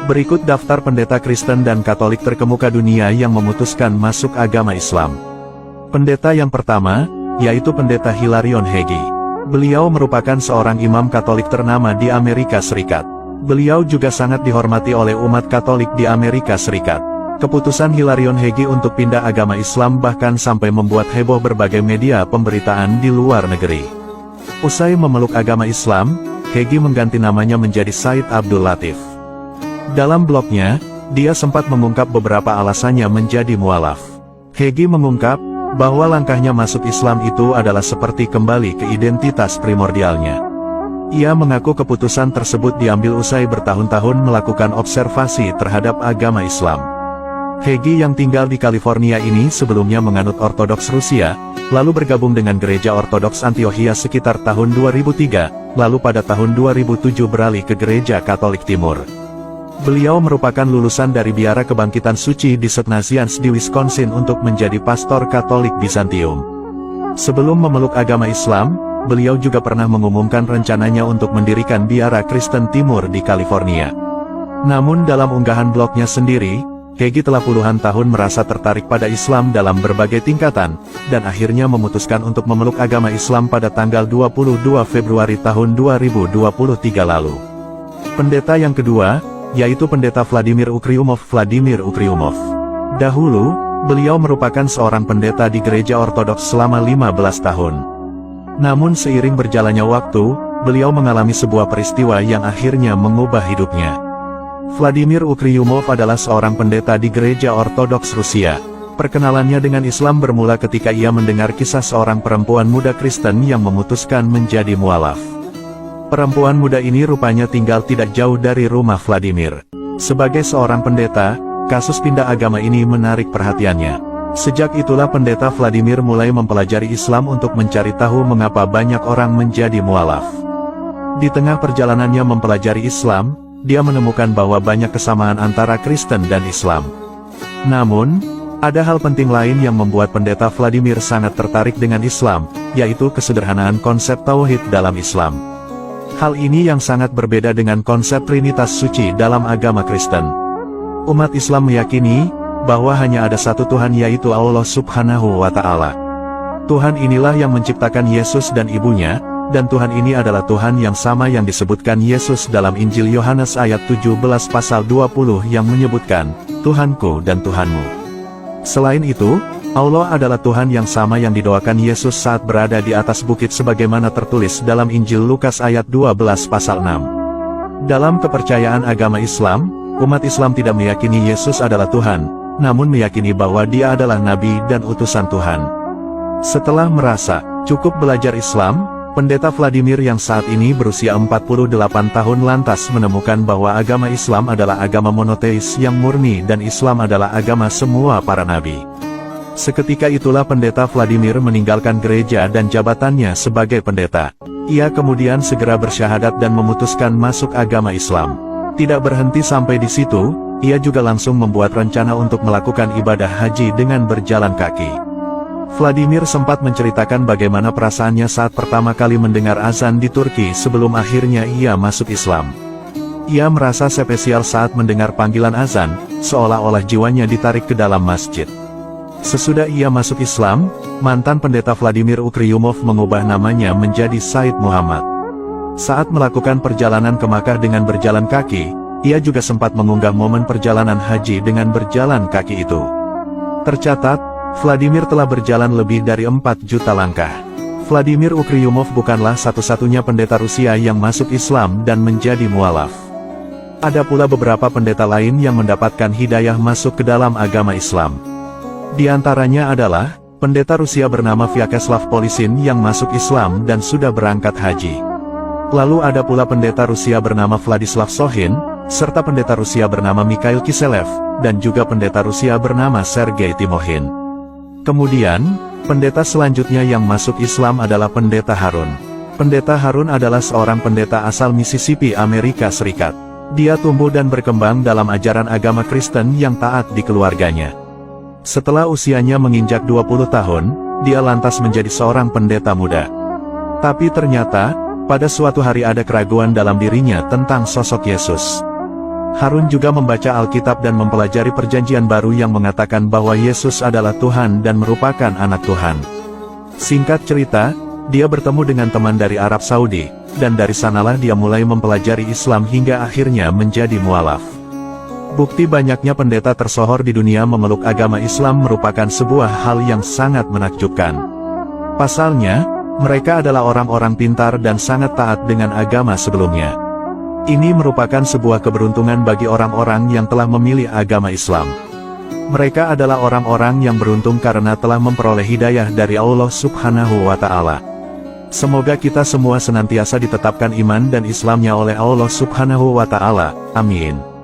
Berikut daftar pendeta Kristen dan Katolik terkemuka dunia yang memutuskan masuk agama Islam. Pendeta yang pertama, yaitu Pendeta Hilarion Hegyi. Beliau merupakan seorang imam Katolik ternama di Amerika Serikat. Beliau juga sangat dihormati oleh umat Katolik di Amerika Serikat. Keputusan Hilarion Hegyi untuk pindah agama Islam bahkan sampai membuat heboh berbagai media pemberitaan di luar negeri. Usai memeluk agama Islam, Hegyi mengganti namanya menjadi Said Abdul Latif. Dalam blognya, dia sempat mengungkap beberapa alasannya menjadi mualaf. Hegyi mengungkap bahwa langkahnya masuk Islam itu adalah seperti kembali ke identitas primordialnya. Ia mengaku keputusan tersebut diambil usai bertahun-tahun melakukan observasi terhadap agama Islam. Hegyi yang tinggal di California ini sebelumnya menganut Ortodoks Rusia, lalu bergabung dengan Gereja Ortodoks Antiochia sekitar tahun 2003, lalu pada tahun 2007 beralih ke Gereja Katolik Timur. Beliau merupakan lulusan dari Biara Kebangkitan Suci di St. Nazianz di Wisconsin untuk menjadi pastor Katolik Bizantium. Sebelum memeluk agama Islam, beliau juga pernah mengumumkan rencananya untuk mendirikan Biara Kristen Timur di California. Namun dalam unggahan blognya sendiri, Hegyi telah puluhan tahun merasa tertarik pada Islam dalam berbagai tingkatan, dan akhirnya memutuskan untuk memeluk agama Islam pada tanggal 22 Februari tahun 2023 lalu. Pendeta yang kedua, yaitu Pendeta Vladimir Ukryumov. Dahulu, beliau merupakan seorang pendeta di gereja Ortodoks selama 15 tahun. Namun seiring berjalannya waktu, beliau mengalami sebuah peristiwa yang akhirnya mengubah hidupnya. Vladimir Ukryumov adalah seorang pendeta di gereja Ortodoks Rusia. Perkenalannya dengan Islam bermula ketika ia mendengar kisah seorang perempuan muda Kristen yang memutuskan menjadi mualaf. Perempuan muda ini rupanya tinggal tidak jauh dari rumah Vladimir. Sebagai seorang pendeta, kasus pindah agama ini menarik perhatiannya. Sejak itulah Pendeta Vladimir mulai mempelajari Islam untuk mencari tahu mengapa banyak orang menjadi mualaf. Di tengah perjalanannya mempelajari Islam, dia menemukan bahwa banyak kesamaan antara Kristen dan Islam. Namun, ada hal penting lain yang membuat Pendeta Vladimir sangat tertarik dengan Islam, yaitu kesederhanaan konsep tauhid dalam Islam. Hal ini yang sangat berbeda dengan konsep Trinitas Suci dalam agama Kristen. Umat Islam meyakini bahwa hanya ada satu Tuhan, yaitu Allah Subhanahu wa Ta'ala. Tuhan inilah yang menciptakan Yesus dan ibunya, dan Tuhan ini adalah Tuhan yang sama yang disebutkan Yesus dalam Injil Yohanes ayat 17 pasal 20 yang menyebutkan, Tuhanku dan Tuhanmu. Selain itu, Allah adalah Tuhan yang sama yang didoakan Yesus saat berada di atas bukit sebagaimana tertulis dalam Injil Lukas ayat 12 pasal 6. Dalam kepercayaan agama Islam, umat Islam tidak meyakini Yesus adalah Tuhan, namun meyakini bahwa Dia adalah Nabi dan utusan Tuhan. Setelah merasa cukup belajar Islam, Pendeta Vladimir yang saat ini berusia 48 tahun lantas menemukan bahwa agama Islam adalah agama monoteis yang murni dan Islam adalah agama semua para nabi. Seketika itulah Pendeta Vladimir meninggalkan gereja dan jabatannya sebagai pendeta. Ia kemudian segera bersyahadat dan memutuskan masuk agama Islam. Tidak berhenti sampai di situ, ia juga langsung membuat rencana untuk melakukan ibadah haji dengan berjalan kaki. Vladimir sempat menceritakan bagaimana perasaannya saat pertama kali mendengar azan di Turki sebelum akhirnya ia masuk Islam. Ia merasa spesial saat mendengar panggilan azan, seolah-olah jiwanya ditarik ke dalam masjid. Sesudah ia masuk Islam, mantan pendeta Vladimir Ukryumov mengubah namanya menjadi Said Muhammad. Saat melakukan perjalanan ke Makkah dengan berjalan kaki, ia juga sempat mengunggah momen perjalanan haji dengan berjalan kaki itu. Tercatat, Vladimir telah berjalan lebih dari 4 juta langkah. Vladimir Ukryumov bukanlah satu-satunya pendeta Rusia yang masuk Islam dan menjadi mualaf. Ada pula beberapa pendeta lain yang mendapatkan hidayah masuk ke dalam agama Islam. Di antaranya adalah pendeta Rusia bernama Vyacheslav Polisin yang masuk Islam dan sudah berangkat haji. Lalu ada pula pendeta Rusia bernama Vladislav Sohin, serta pendeta Rusia bernama Mikhail Kiselev, dan juga pendeta Rusia bernama Sergei Timohin. Kemudian, pendeta selanjutnya yang masuk Islam adalah Pendeta Harun. Pendeta Harun adalah seorang pendeta asal Mississippi, Amerika Serikat. Dia tumbuh dan berkembang dalam ajaran agama Kristen yang taat di keluarganya. Setelah usianya menginjak 20 tahun, dia lantas menjadi seorang pendeta muda. Tapi ternyata, pada suatu hari ada keraguan dalam dirinya tentang sosok Yesus. Harun juga membaca Alkitab dan mempelajari perjanjian baru yang mengatakan bahwa Yesus adalah Tuhan dan merupakan anak Tuhan. Singkat cerita, dia bertemu dengan teman dari Arab Saudi, dan dari sanalah dia mulai mempelajari Islam hingga akhirnya menjadi mualaf. Bukti banyaknya pendeta tersohor di dunia memeluk agama Islam merupakan sebuah hal yang sangat menakjubkan. Pasalnya, mereka adalah orang-orang pintar dan sangat taat dengan agama sebelumnya. Ini merupakan sebuah keberuntungan bagi orang-orang yang telah memilih agama Islam. Mereka adalah orang-orang yang beruntung karena telah memperoleh hidayah dari Allah Subhanahu wa Ta'ala. Semoga kita semua senantiasa ditetapkan iman dan Islamnya oleh Allah Subhanahu wa Ta'ala. Amin.